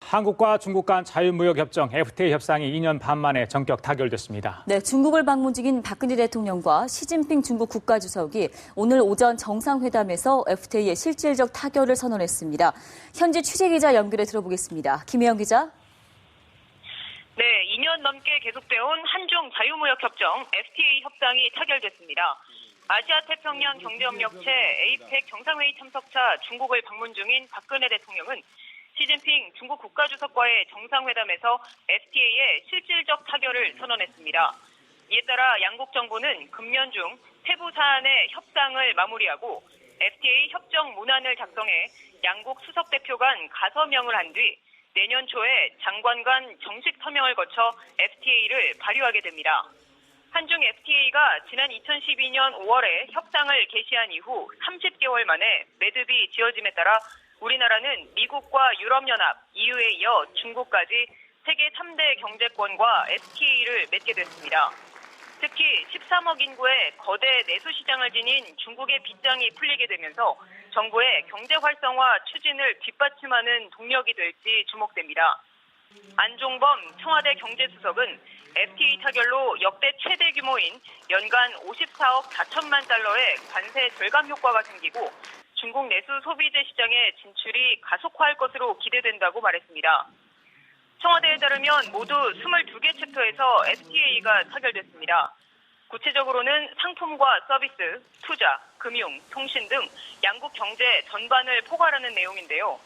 한국과 중국 간 자유무역협정 FTA 협상이 2년 반 만에 전격 타결됐습니다. 네, 중국을 방문 중인 박근혜 대통령과 시진핑 중국 국가주석이 오늘 오전 정상회담에서 FTA의 실질적 타결을 선언했습니다. 현지 취재기자 연결해 들어보겠습니다. 김혜영 기자. 네, 2년 넘게 계속돼온 한중 자유무역협정 FTA 협상이 타결됐습니다. 아시아태평양 경제협력체 APEC 정상회의 참석차 중국을 방문 중인 박근혜 대통령은 시진핑 중국 국가주석과의 정상회담에서 FTA의 실질적 타결을 선언했습니다. 이에 따라 양국 정부는 금년 중 세부 사안의 협상을 마무리하고 FTA 협정 문안을 작성해 양국 수석 대표 간 가서명을 한 뒤 내년 초에 장관 간 정식 서명을 거쳐 FTA를 발의하게 됩니다. 한중 FTA가 지난 2012년 5월에 협상을 개시한 이후 30개월 만에 매듭이 지어짐에 따라 우리나라는 미국과 유럽연합, EU에 이어 중국까지 세계 3대 경제권과 FTA를 맺게 됐습니다. 특히 13억 인구의 거대 내수시장을 지닌 중국의 빗장이 풀리게 되면서 정부의 경제 활성화 추진을 뒷받침하는 동력이 될지 주목됩니다. 안종범 청와대 경제수석은 FTA 타결로 역대 최대 규모인 연간 54억 4천만 달러의 관세 절감 효과가 생기고 중국 내수 소비재 시장의 진출이 가속화할 것으로 기대된다고 말했습니다. 청와대에 따르면 모두 22개 챕터에서 FTA가 타결됐습니다. 구체적으로는 상품과 서비스, 투자, 금융, 통신 등 양국 경제 전반을 포괄하는 내용인데요.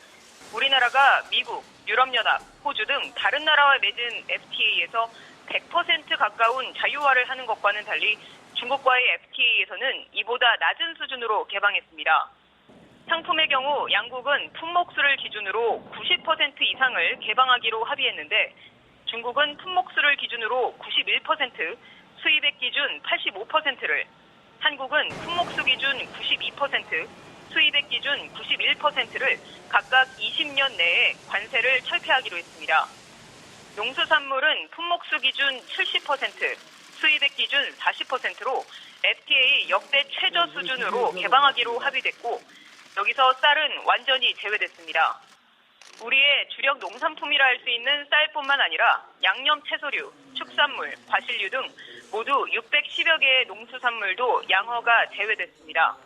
우리나라가 미국, 유럽연합, 호주 등 다른 나라와 맺은 FTA에서 100% 가까운 자유화를 하는 것과는 달리 중국과의 FTA에서는 이보다 낮은 수준으로 개방했습니다. 상품의 경우 양국은 품목수를 기준으로 90% 이상을 개방하기로 합의했는데 중국은 품목수를 기준으로 91%, 수입액 기준 85%를, 한국은 품목수 기준 92%, 수입액 기준 91%를 각각 20년 내에 관세를 철폐하기로 했습니다. 농수산물은 품목수 기준 70%, 수입액 기준 40%로 FTA 역대 최저 수준으로 개방하기로 합의됐고 여기서 쌀은 완전히 제외됐습니다. 우리의 주력 농산품이라 할 수 있는 쌀뿐만 아니라 양념 채소류, 축산물, 과실류 등 모두 610여 개의 농수산물도 양어가 제외됐습니다.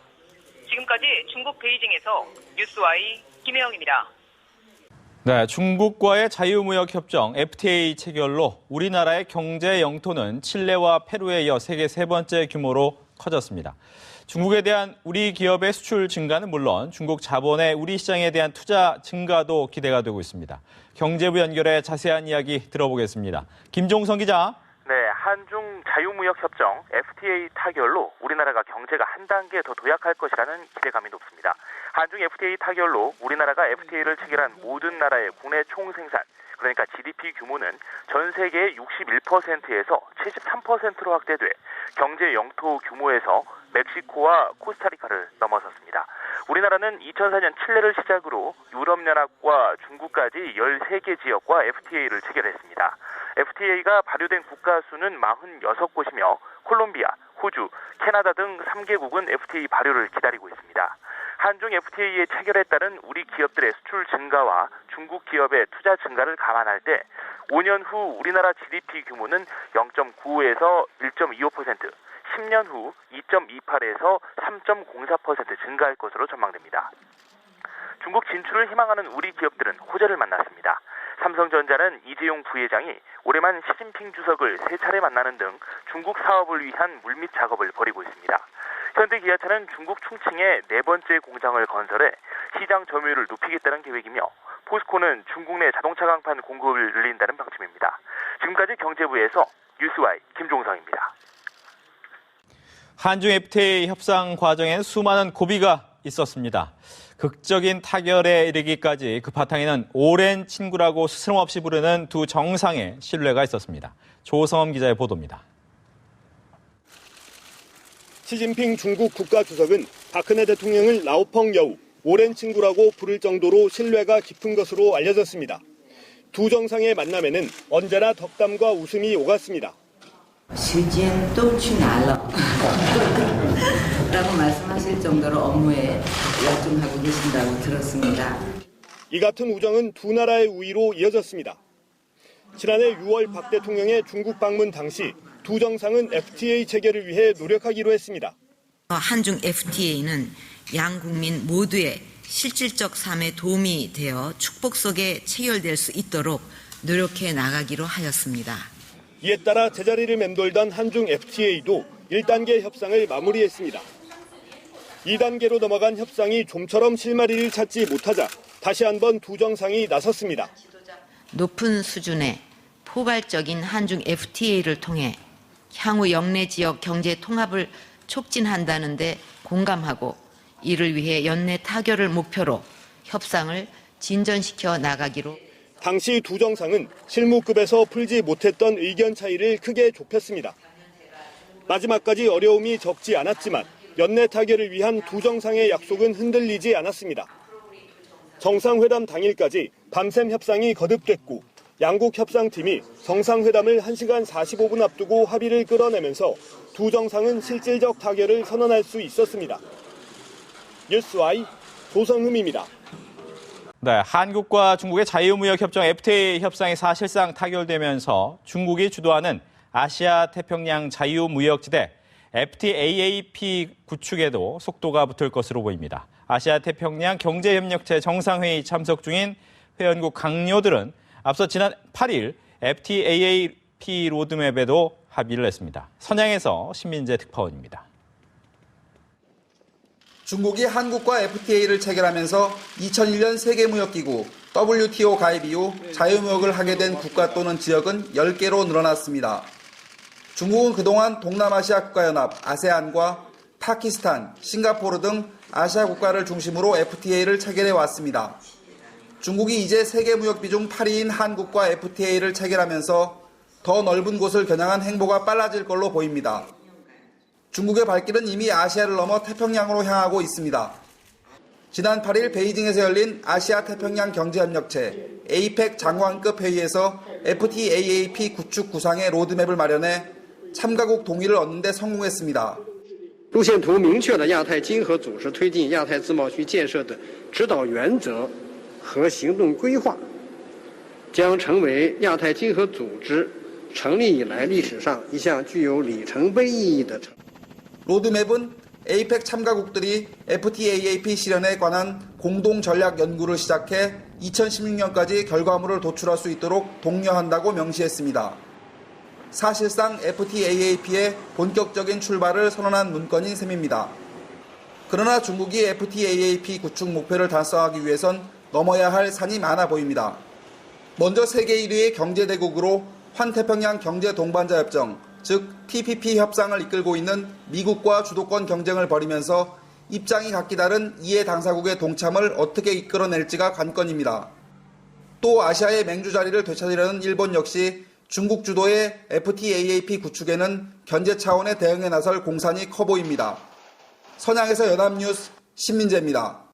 지금까지 중국 베이징에서 뉴스와이 김혜영입니다. 네, 중국과의 자유무역협정 FTA 체결로 우리나라의 경제 영토는 칠레와 페루에 이어 세계 세 번째 규모로 커졌습니다. 중국에 대한 우리 기업의 수출 증가는 물론 중국 자본의 우리 시장에 대한 투자 증가도 기대가 되고 있습니다. 경제부 연결해 자세한 이야기 들어보겠습니다. 김종성 기자. 네, 한중 자유무역협정 FTA 타결로 우리나라가 경제가 한 단계 더 도약할 것이라는 기대감이 높습니다. 한중 FTA 타결로 우리나라가 FTA를 체결한 모든 나라의 국내 총생산, 그러니까 GDP 규모는 전 세계의 61%에서 73%로 확대돼 경제 영토 규모에서 멕시코와 코스타리카를 넘어섰습니다. 우리나라는 2004년 칠레를 시작으로 유럽연합과 중국까지 13개 지역과 FTA를 체결했습니다. FTA가 발효된 국가 수는 46곳이며 콜롬비아, 호주, 캐나다 등 3개국은 FTA 발효를 기다리고 있습니다. 한중 FTA의 체결에 따른 우리 기업들의 수출 증가와 중국 기업의 투자 증가를 감안할 때 5년 후 우리나라 GDP 규모는 0.95에서 1.25%, 10년 후 2.28에서 3.04% 증가할 것으로 전망됩니다. 중국 진출을 희망하는 우리 기업들은 호재를 만났습니다. 삼성전자는 이재용 부회장이 올해만 시진핑 주석을 3차례 만나는 등 중국 사업을 위한 물밑 작업을 벌이고 있습니다. 현대기아차는 중국 충칭에 4번째 공장을 건설해 시장 점유율을 높이겠다는 계획이며 포스코는 중국 내 자동차 강판 공급을 늘린다는 방침입니다. 지금까지 경제부에서 뉴스와이 김종성입니다. 한중 FTA 협상 과정엔 수많은 고비가 있었습니다. 극적인 타결에 이르기까지 그 바탕에는 오랜 친구라고 스스럼없이 부르는 두 정상의 신뢰가 있었습니다. 조성엄 기자의 보도입니다. 시진핑 중국 국가주석은 박근혜 대통령을 라오펑 여우, 오랜 친구라고 부를 정도로 신뢰가 깊은 것으로 알려졌습니다. 두 정상의 만남에는 언제나 덕담과 웃음이 오갔습니다. 时间都去哪了 라고 말씀하실 정도로 업무에 열중하고 계신다고 들었습니다. 이 같은 우정은 두 나라의 우위로 이어졌습니다. 지난해 6월 박 대통령의 중국 방문 당시 두 정상은 FTA 체결을 위해 노력하기로 했습니다. 한중 FTA는 양국민 모두의 실질적 삶에 도움이 되어 축복 속에 체결될 수 있도록 노력해 나가기로 하였습니다. 이에 따라 제자리를 맴돌던 한중 FTA도 1단계 협상을 마무리했습니다. 2단계로 넘어간 협상이 좀처럼 실마리를 찾지 못하자 다시 한번 두 정상이 나섰습니다. 높은 수준의 포괄적인 한중 FTA를 통해 향후 영내 지역 경제 통합을 촉진한다는 데 공감하고 이를 위해 연내 타결을 목표로 협상을 진전시켜 나가기로. 당시 두 정상은 실무급에서 풀지 못했던 의견 차이를 크게 좁혔습니다. 마지막까지 어려움이 적지 않았지만 연내 타결을 위한 두 정상의 약속은 흔들리지 않았습니다. 정상회담 당일까지 밤샘 협상이 거듭됐고 양국 협상팀이 정상회담을 1시간 45분 앞두고 합의를 끌어내면서 두 정상은 실질적 타결을 선언할 수 있었습니다. 뉴스와이 조성흠입니다. 네, 한국과 중국의 자유무역협정 FTA 협상이 사실상 타결되면서 중국이 주도하는 아시아 태평양 자유무역지대 FTAAP 구축에도 속도가 붙을 것으로 보입니다. 아시아 태평양 경제협력체 정상회의 참석 중인 회원국 강요들은 앞서 지난 8일 FTAAP 로드맵에도 합의를 했습니다. 선양에서 신민재 특파원입니다. 중국이 한국과 FTA를 체결하면서 2001년 세계무역기구 WTO 가입 이후 자유무역을 하게 된 국가 또는 지역은 10개로 늘어났습니다. 중국은 그동안 동남아시아 국가연합 아세안과 파키스탄, 싱가포르 등 아시아 국가를 중심으로 FTA를 체결해 왔습니다. 중국이 이제 세계무역 비중 8위인 한국과 FTA를 체결하면서 더 넓은 곳을 겨냥한 행보가 빨라질 걸로 보입니다. 중국의 발길은 이미 아시아를 넘어 태평양으로 향하고 있습니다. 지난 8일 베이징에서 열린 아시아 태평양 경제협력체 APEC 장관급 회의에서 FTAAP 구축 구상의 로드맵을 마련해 참가국 동의를 얻는 데 성공했습니다. 路线图明确了亚太经合组织推进亚太自贸区建设的指导原则和行动规划，将成为亚太经合组织成立以来历史上一项具有里程碑意义的成。 로드맵은 APEC 참가국들이 FTAAP 실현에 관한 공동 전략 연구를 시작해 2016년까지 결과물을 도출할 수 있도록 독려한다고 명시했습니다. 사실상 FTAAP의 본격적인 출발을 선언한 문건인 셈입니다. 그러나 중국이 FTAAP 구축 목표를 달성하기 위해선 넘어야 할 산이 많아 보입니다. 먼저 세계 1위의 경제대국으로 환태평양 경제동반자협정, 즉 TPP 협상을 이끌고 있는 미국과 주도권 경쟁을 벌이면서 입장이 각기 다른 이해 당사국의 동참을 어떻게 이끌어낼지가 관건입니다. 또 아시아의 맹주 자리를 되찾으려는 일본 역시 중국 주도의 FTAAP 구축에는 견제 차원의 대응에 나설 공산이 커 보입니다. 선양에서 연합뉴스 신민재입니다.